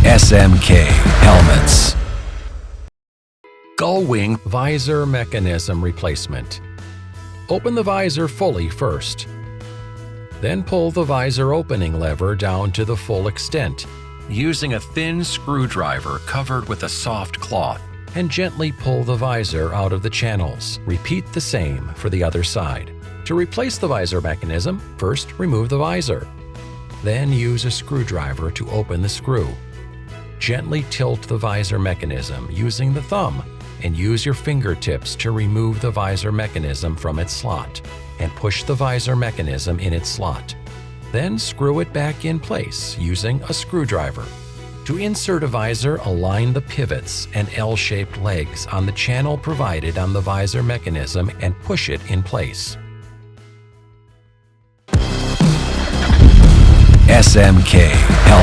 SMK Helmets. Gullwing Visor Mechanism Replacement. Open the visor fully first. Then pull the visor opening lever down to the full extent, using a thin screwdriver covered with a soft cloth, and gently pull the visor out of the channels. Repeat the same for the other side. To replace the visor mechanism, first remove the visor. Then use a screwdriver to open the screw. Gently tilt the visor mechanism using the thumb, and use your fingertips to remove the visor mechanism from its slot, and push the visor mechanism in its slot. Then screw it back in place using a screwdriver. To insert a visor, align the pivots and L-shaped legs on the channel provided on the visor mechanism and push it in place. SMK Helmet.